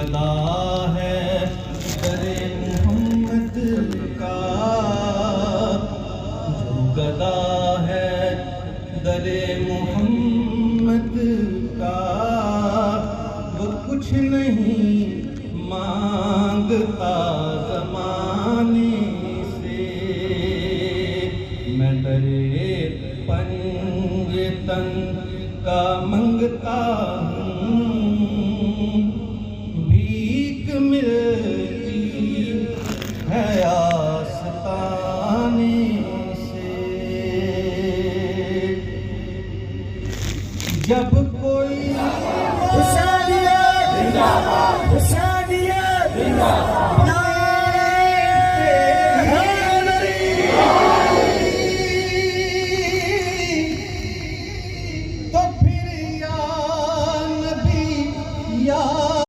گدا ہے در محمد کا، جو گدا ہے در محمد کا، وہ کچھ نہیں مانگتا زمانے سے، میں درے پنجتن کا منگتا ہوں، بھیک ملتی ہے آستانے سے، جب کوئی حسینیت زندہ باد، حسینیت زندہ باد۔